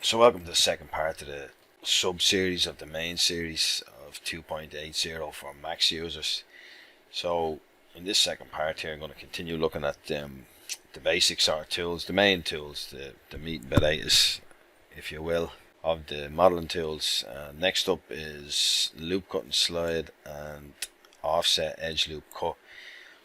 So welcome to the second part of the sub-series of the main series of 2.80 for Max users. So in this second part here I'm going to continue looking at the basic sort of tools, the main tools, the meat and potatoes, if you will, of the modeling tools. Next up is loop cut and slide and offset edge loop cut.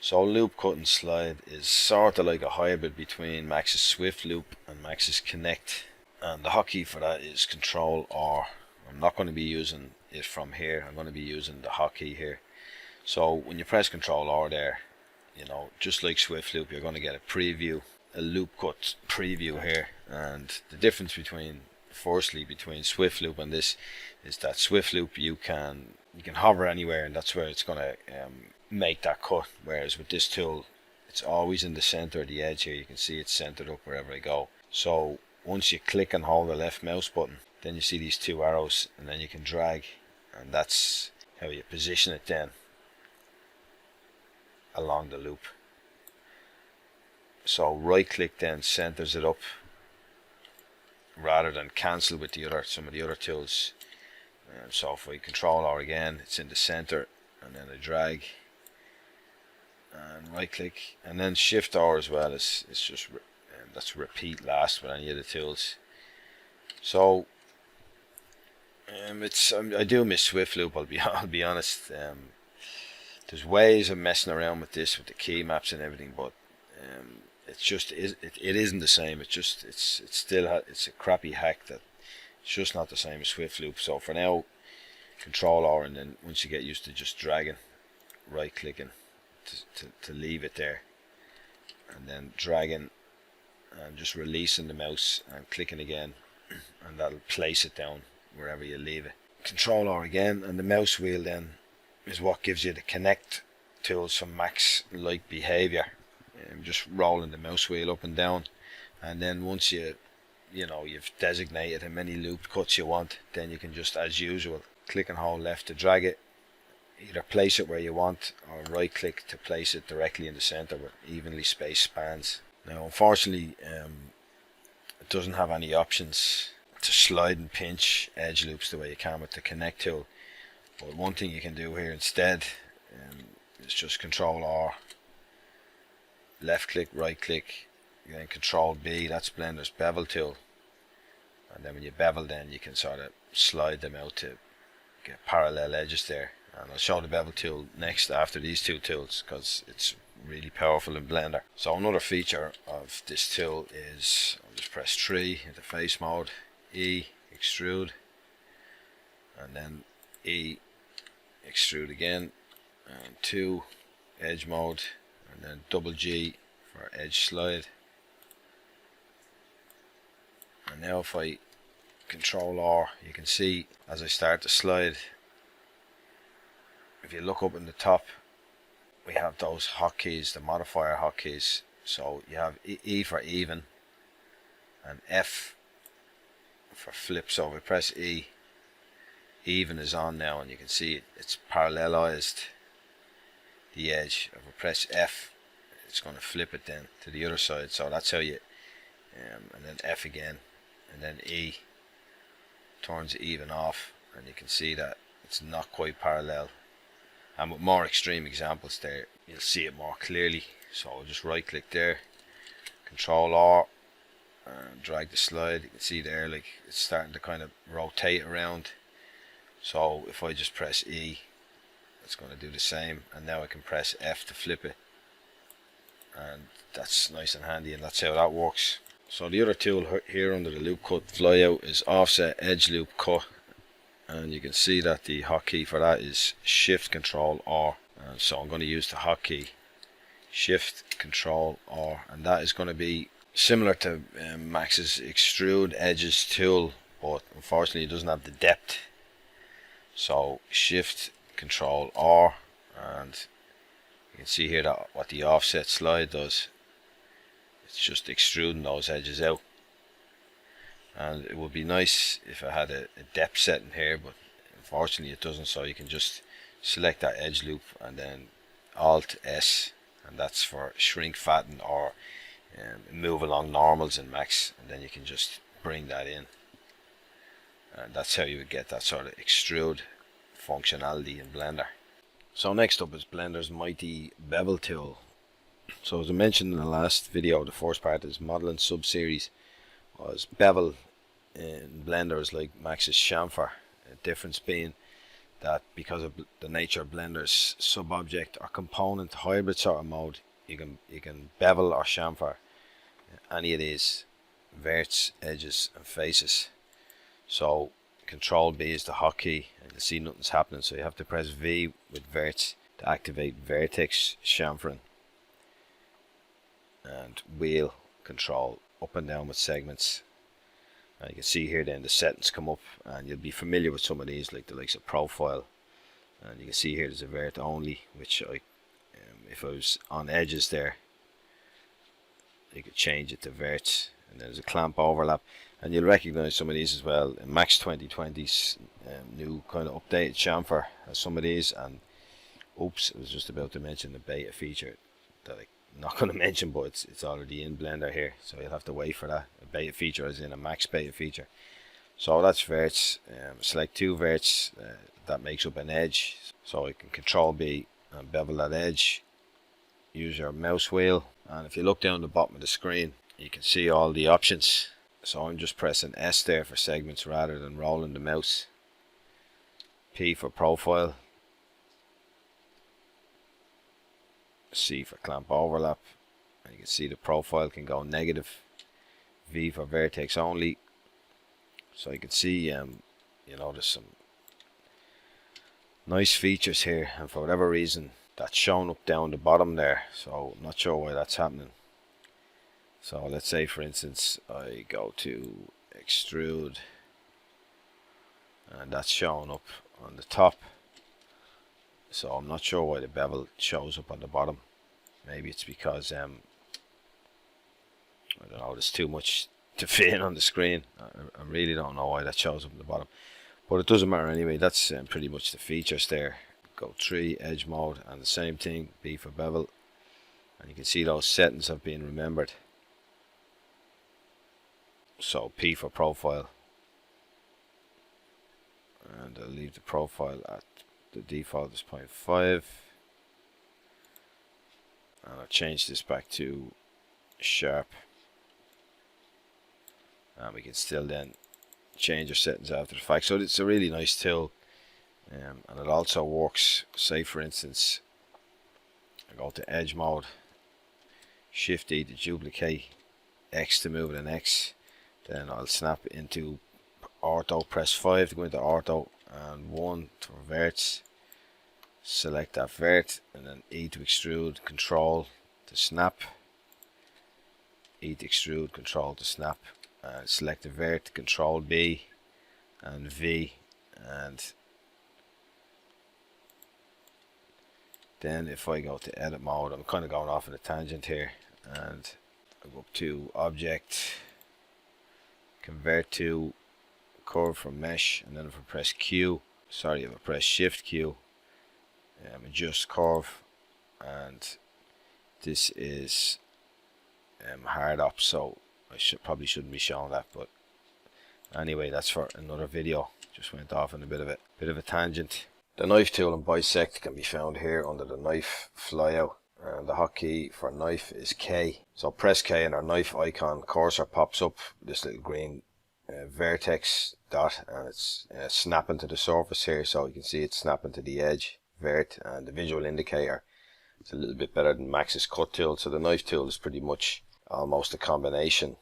So loop cut and slide is sort of like a hybrid between Max's Swift loop and Max's Connect. And the hotkey for that is Control R. I'm not going to be using it from here. I'm going to be using the hotkey here. So when you press Control R there, you know, just like Swift loop, you're going to get a preview, a loop cut preview here. And the difference between Swift loop and this is that Swift loop you can hover anywhere, and that's where it's going to make that cut. Whereas with this tool, it's always in the center of the edge here. You can see it's centered up wherever I go. So once you click and hold the left mouse button, then you see these two arrows, and then you can drag, and that's how you position it then along the loop. So right click then centers it up rather than cancel with some of the other tools. So if I Control R again, it's in the center, and then I drag and right click, and then Shift R as well is just that's repeat last with any of the tools. So I do miss Swift loop. I'll be honest. There's ways of messing around with this with the key maps and everything, but it isn't the same. It's a crappy hack that it's just not the same as Swift loop. So for now, Control R, and then once you get used to just dragging, right clicking to leave it there, and then dragging and just releasing the mouse and clicking again, and that'll place it down wherever you leave it. Control R again, and the mouse wheel then is what gives you the connect tools from Max like behavior. Just rolling the mouse wheel up and down, and then once you've designated how many loop cuts you want, then you can just, as usual, click and hold left to drag it, either place it where you want or right click to place it directly in the center with evenly spaced spans. Now unfortunately it doesn't have any options to slide and pinch edge loops the way you can with the connect tool, but one thing you can do here instead is just Control R, left click, right click, then Control B, that's Blender's bevel tool, and then when you bevel, then you can sort of slide them out to get parallel edges there. And I'll show the bevel tool next after these two tools because it's really powerful in Blender. So another feature of this tool is, I'll just press 3 into face mode, E, extrude, and then E, extrude again, and 2, edge mode, and then double G for edge slide. And now if I Control R, you can see as I start to slide, if you look up in the top, we have those hotkeys, the modifier hotkeys. So you have E for even and F for flip. So if we press E, even is on now, and you can see it's parallelized the edge. If we press F, it's going to flip it then to the other side. So that's how you and then F again, and then E turns it even off, and you can see that it's not quite parallel. And with more extreme examples there, you'll see it more clearly. So I'll just right click there, Control R, and drag the slide. You can see there, like, it's starting to kind of rotate around. So if I just press E, it's going to do the same, and now I can press F to flip it, and that's nice and handy, and that's how that works. So the other tool here under the loop cut flyout is offset edge loop cut, and you can see that the hotkey for that is Shift Control R. So I'm going to use the hotkey Shift Control R, and that is going to be similar to Max's extrude edges tool, but unfortunately it doesn't have the depth. So Shift Control R, and you can see here that what the offset slide does, it's just extruding those edges out. And it would be nice if I had a depth setting here, but unfortunately it doesn't. So you can just select that edge loop and then Alt S, and that's for shrink, fatten, or move along normals in Max, and then you can just bring that in. and that's how you would get that sort of extrude functionality in Blender. So next up is Blender's mighty Bevel tool. So as I mentioned in the last video, the first part of this modeling sub-series was Bevel in Blender is like Max's chamfer. The difference being that because of the nature of Blender's sub-object or component hybrid sort of mode, you can bevel or chamfer any of these verts, edges and faces. So Control B is the hotkey, and you'll see nothing's happening, so you have to press V with verts to activate vertex chamfering, and wheel control up and down with segments. And you can see here then the settings come up, and you'll be familiar with some of these, like the likes of profile, and you can see here there's a vert only, which if I was on edges there, you could change it to verts. And there's a clamp overlap, and you'll recognize some of these as well in Max 2020's new kind of updated chamfer has some of these. And oops, I was just about to mention the beta feature that I'm not going to mention, but it's already in Blender here, so you'll have to wait for that. A beta feature is in a Max beta feature. So that's verts. Select two verts, that makes up an edge, so I can Control B and bevel that edge. Use your mouse wheel, and if you look down the bottom of the screen, you can see all the options. So I'm just pressing S there for segments rather than rolling the mouse. P for profile. C for clamp overlap. And you can see the profile can go negative. V for vertex only. So you can see, there's some nice features here, and for whatever reason that's shown up down the bottom there. So I'm not sure why that's happening. So let's say for instance I go to extrude, and that's shown up on the top. So I'm not sure why the bevel shows up on the bottom. Maybe it's because I don't know, there's too much to fit in on the screen. I really don't know why that shows up on the bottom, but it doesn't matter anyway. That's pretty much the features there. Go 3 edge mode, and the same thing, B for bevel, and you can see those settings have been remembered. So P for profile, and I'll leave the profile at the default is 0.5, and I'll change this back to sharp, and we can still then change our settings after the fact. So it's a really nice tool, and it also works. Say for instance I go to edge mode, Shift E to duplicate, X to move it an X. Then I'll snap into ortho, press 5 to go into ortho, and 1 for verts. Select that vert, and then E to extrude, Control to snap. E to extrude, Control to snap. And select the vert, Control B and V. And then if I go to edit mode, I'm kind of going off on a tangent here, and I go up to object, convert to curve from mesh, and then if I press shift Q, adjust curve, and this is hard up, so I probably shouldn't be showing that, but anyway, that's for another video. Just went off on a bit of a tangent. The knife tool and bisect can be found here under the knife flyout, and the hotkey for knife is K. So press K and our knife icon cursor pops up, this little green vertex dot, and it's snapping to the surface here, so you can see it's snapping to the edge vert, and the visual indicator is a little bit better than Max's cut tool. So the knife tool is pretty much almost a combination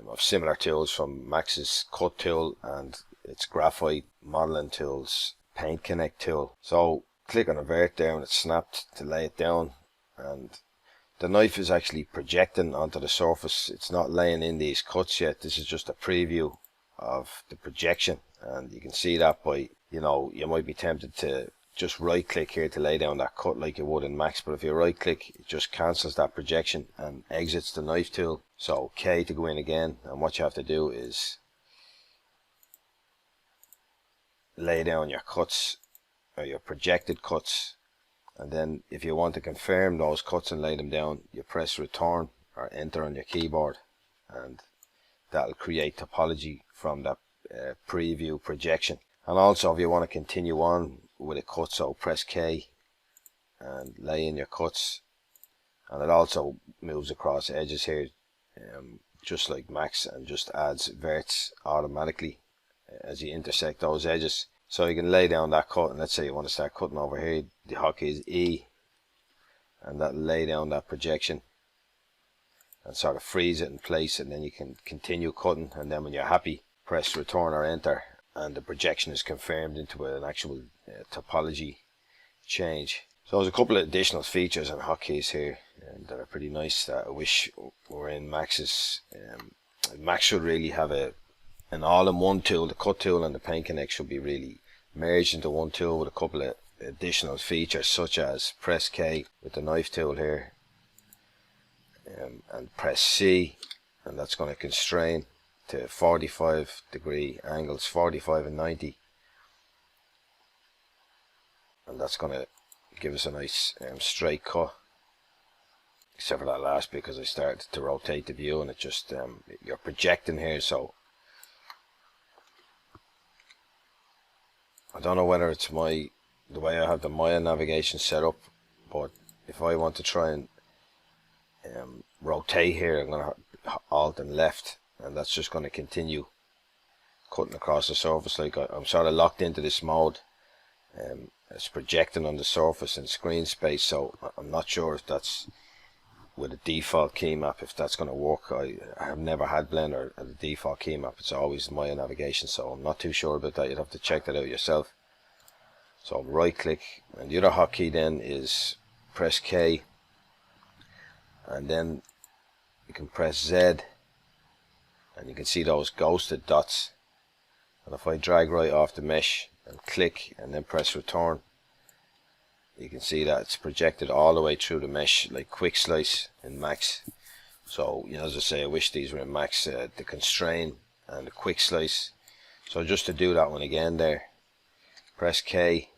of similar tools from Max's cut tool and its graphite modeling tools paint connect tool. So click on a vert there and it's snapped to lay it down, and the knife is actually projecting onto the surface. It's not laying in these cuts yet. This is just a preview of the projection, and you can see that by, you might be tempted to just right click here to lay down that cut like you would in Max, but if you right click, it just cancels that projection and exits the knife tool. So K to go in again, and what you have to do is lay down your cuts or your projected cuts, and then if you want to confirm those cuts and lay them down, you press return or enter on your keyboard, and that'll create topology from that preview projection. And also if you want to continue on with a cut, so press K and lay in your cuts, and it also moves across edges here, just like Max, and just adds verts automatically as you intersect those edges. So you can lay down that cut, and let's say you want to start cutting over here, the hotkey is E, and that'll lay down that projection and sort of freeze it in place, and then you can continue cutting, and then when you're happy, press return or enter, and the projection is confirmed into an actual topology change. So there's a couple of additional features and hotkeys here that are pretty nice that I wish were in Max's. Max should really have an all-in-one tool. The cut tool and the paint connect should be really merged into one tool with a couple of additional features, such as press K with the knife tool here, and press C, and that's going to constrain to 45 degree angles, 45 and 90, and that's going to give us a nice straight cut, except for that last bit, because I started to rotate the view and it just you're projecting here. So I don't know whether it's the way I have the Maya navigation set up, but if I want to try and rotate here, I'm going to alt and left, and that's just going to continue cutting across the surface. Like I'm sort of locked into this mode. It's projecting on the surface in screen space, so I'm not sure if that's with a default key map, if that's going to work. I have never had Blender at a default key map. It's always Maya navigation, so I'm not too sure about that. You'd have to check that out yourself. So right click, and the other hotkey then is press K, and then you can press Z, and you can see those ghosted dots. And if I drag right off the mesh and click and then press return, you can see that it's projected all the way through the mesh like quick slice in Max. So, you know, as I say, I wish these were in Max, the constrain and the quick slice. So just to do that one again there, press K,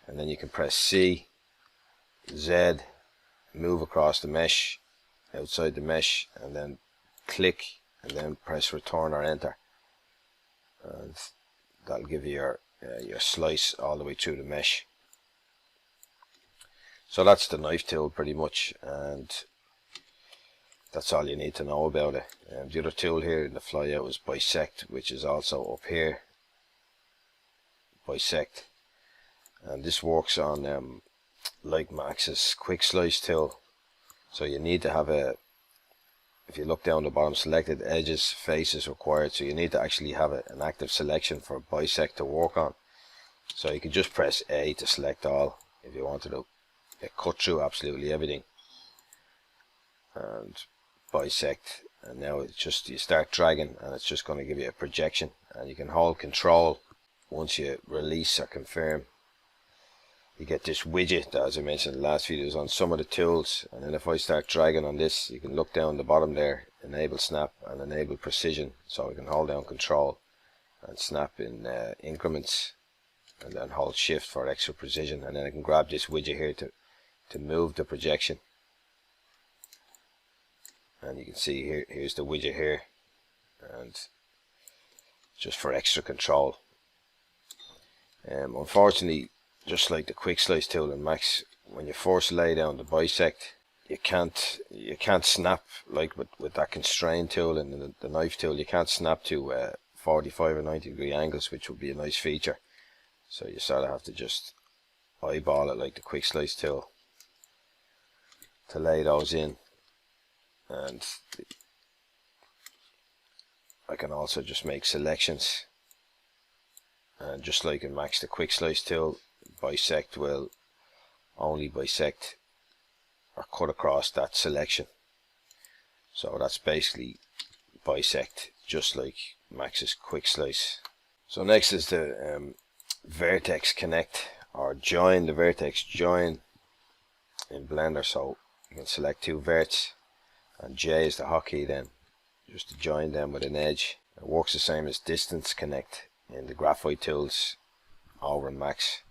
and then you can press C, Z, move across the mesh, outside the mesh, and then click, and then press return or enter, and that'll give you your slice all the way through the mesh. So that's the knife tool pretty much, and that's all you need to know about it. The other tool here in the flyout is bisect, which is also up here, bisect, and this works on like Max's quick slice tool. So you need to have if you look down the bottom, selected edges, faces required, so you need to actually have an active selection for bisect to work on. So you can just press A to select all if you wanted to cut through absolutely everything, and bisect, and now it's just, you start dragging and it's just going to give you a projection, and you can hold control once you release or confirm. You get this widget that, as I mentioned in the last videos, on some of the tools, and then if I start dragging on this, you can look down the bottom there, enable snap and enable precision, so I can hold down control and snap in increments, and then hold shift for extra precision, and then I can grab this widget here to move the projection, and you can see here's the widget here, and just for extra control. Unfortunately, just like the quick slice tool in Max, when you first lay down the bisect, you can't snap like with that constraint tool and the knife tool. You can't snap to 45 or 90 degree angles, which would be a nice feature. So you sort of have to just eyeball it like the quick slice tool to lay those in. And I can also just make selections, and just like in Max, the quick slice tool, bisect will only bisect or cut across that selection. So that's basically bisect, just like Max's quick slice. So next is the vertex connect, or join, the vertex join in Blender. So you can select two verts, and J is the hotkey then, just to join them with an edge. It works the same as distance connect in the graphite tools over in Max.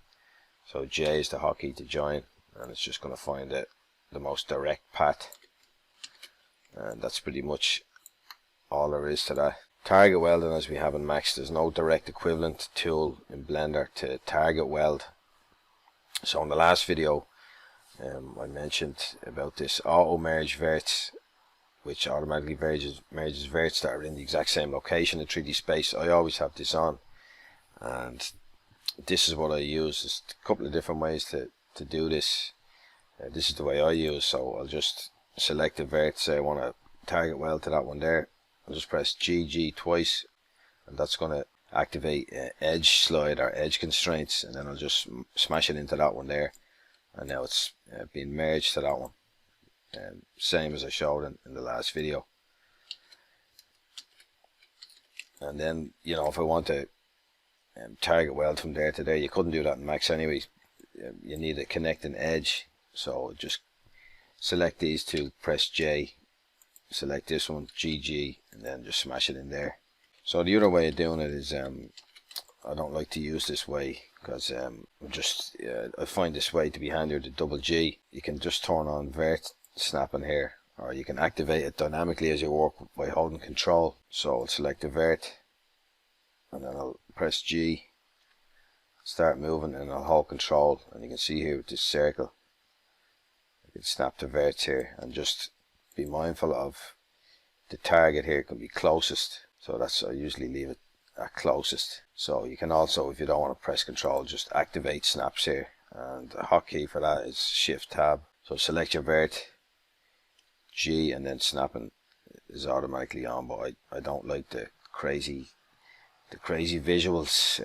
So J is the hotkey to join, and it's just going to find the most direct path, and that's pretty much all there is to that. target welding as we have in Max. There's no direct equivalent tool in Blender to target weld. So in the last video I mentioned about this auto merge verts, which automatically merges verts that are in the exact same location in 3D space. I always have this on, and this is what I use. There's a couple of different ways to do this. This is the way I use. So I'll just select a vert, say I want to target weld to that one there. I'll just press GG twice, and that's going to activate edge slide or edge constraints, and then I'll just smash it into that one there, and now it's been merged to that one. Same as I showed in the last video. And then, you know, if I want to target weld from there to there, you couldn't do that in Max anyway. You need a connecting edge, so just select these two, press J, select this one, GG, and then just smash it in there. So the other way of doing it is, I don't like to use this way because I find this way to be handier. The double G, you can just turn on vert snapping here, or you can activate it dynamically as you work by holding control. So I'll select the vert, and then I'll press G, start moving, and I'll hold control, and you can see here with this circle I can snap the verts here, and just be mindful of the target here can be closest. So that's, I usually leave it at closest. So you can also, if you don't want to press control, just activate snaps here, and the hotkey for that is Shift Tab. So select your vert, G, and then snapping is automatically on. But I don't like the crazy visuals.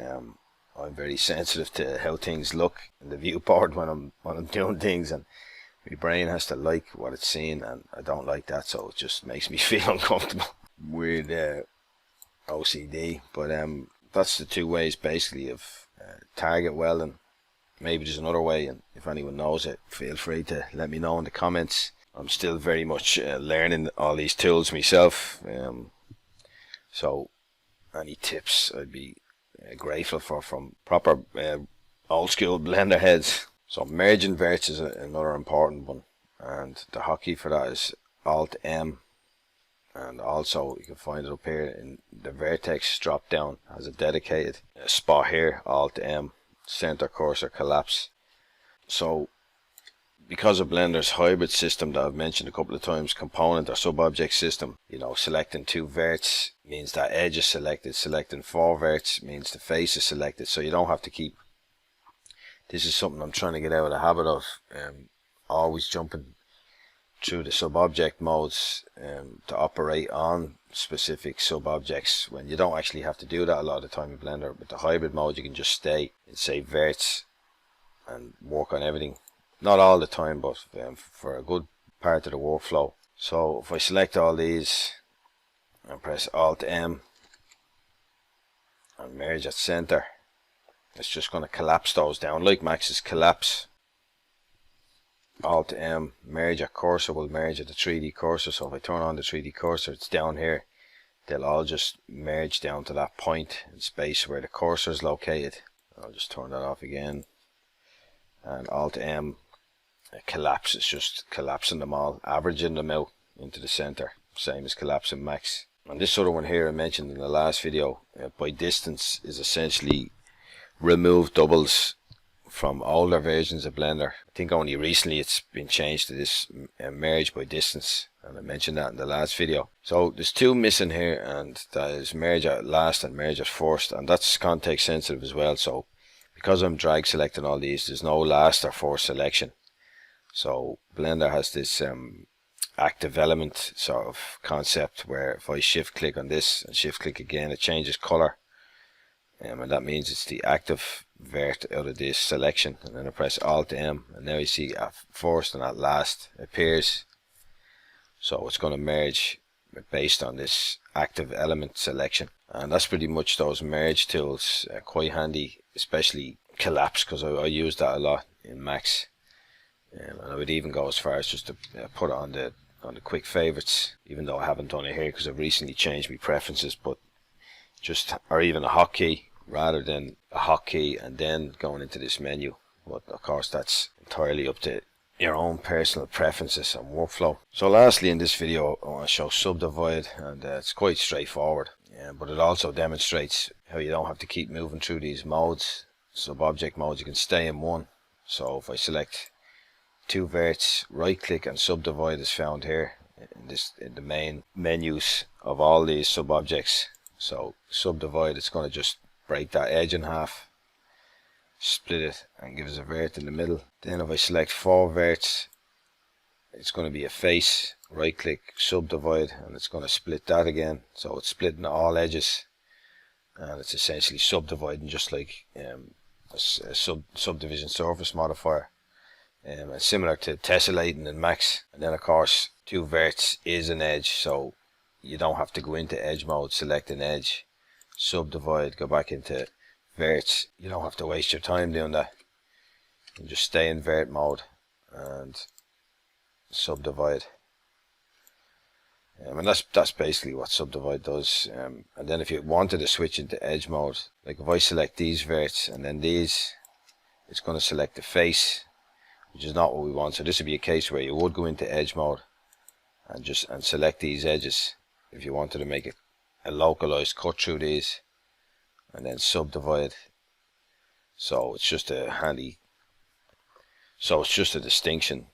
I'm very sensitive to how things look in the viewport when I'm doing things, and my brain has to like what it's seeing, and I don't like that, so it just makes me feel uncomfortable with OCD. But that's the two ways basically of target welding. Maybe there's another way, and if anyone knows it, feel free to let me know in the comments. I'm still very much learning all these tools myself, so any tips I'd be grateful for from proper old school blender heads. So merging verts is another important one, and the hotkey for that is Alt M, and also you can find it up here in the vertex drop down, has a dedicated spot here, Alt M, center cursor collapse. So because of Blender's hybrid system that I've mentioned a couple of times, component or sub-object system, you know, selecting two verts means that edge is selected, selecting four verts means the face is selected, so you don't have to keep. This is something I'm trying to get out of the habit of, always jumping through the sub-object modes to operate on specific sub-objects, when you don't actually have to do that a lot of the time in Blender. With the hybrid mode you can just stay and say verts and work on everything. Not all the time, but for a good part of the workflow. So if I select all these and press Alt M and merge at center, it's just going to collapse those down like Max's collapse. Alt M, merge at cursor will merge at the 3D cursor. So if I turn on the 3D cursor, it's down here. They'll all just merge down to that point in space where the cursor is located. I'll just turn that off again. And Alt M, collapse, it's just collapsing them all, averaging them out into the center, same as collapsing Max. And this other one here I mentioned in the last video, by distance, is essentially remove doubles from older versions of Blender. I think only recently it's been changed to this merge by distance, and I mentioned that in the last video. So there's two missing here, and that is merge at last and merge at first, and that's context sensitive as well. So because I'm drag selecting all these, there's no last or first selection. So Blender has this active element sort of concept where if I shift click on this and shift click again, it changes color, and that means it's the active vert out of this selection. And then I press Alt M, and now you see at first and at last appears. So it's going to merge based on this active element selection, and that's pretty much those merge tools. Quite handy, especially collapse, because I use that a lot in Max. And I would even go as far as just to put it on the quick favorites, even though I haven't done it here because I've recently changed my preferences. But just, or even a hotkey rather than a hotkey and then going into this menu. But of course that's entirely up to your own personal preferences and workflow. So lastly, in this video I want to show subdivide, and it's quite straightforward, but it also demonstrates how you don't have to keep moving through these modes, sub-object modes. You can stay in one. So if I select two verts, right click, and subdivide is found here in the main menus of all these sub-objects. So subdivide, it's going to just break that edge in half, split it, and give us a vert in the middle. Then if I select four verts, it's going to be a face, right click, subdivide, and it's going to split that again. So it's splitting all edges, and it's essentially subdividing just like a subdivision surface modifier, and similar to tessellating in Max. And then of course two verts is an edge, so you don't have to go into edge mode, select an edge, subdivide, go back into verts. You don't have to waste your time doing that. You can just stay in vert mode and subdivide. And that's basically what subdivide does. And then if you wanted to switch into edge mode, like if I select these verts and then these, it's going to select the face, which is not what we want. So this would be a case where you would go into edge mode and select these edges if you wanted to make a localized cut through these, and then subdivide. So it's just a distinction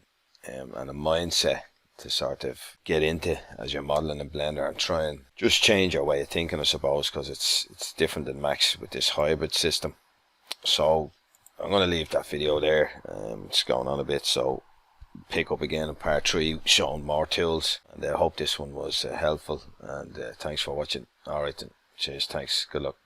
and a mindset to sort of get into as you're modeling in Blender, and try and just change your way of thinking, I suppose, because it's different than Max with this hybrid system. So I'm going to leave that video there. It's going on a bit, so pick up again in part 3 showing more tools, and I hope this one was helpful, and thanks for watching. Alright then, cheers, thanks, good luck.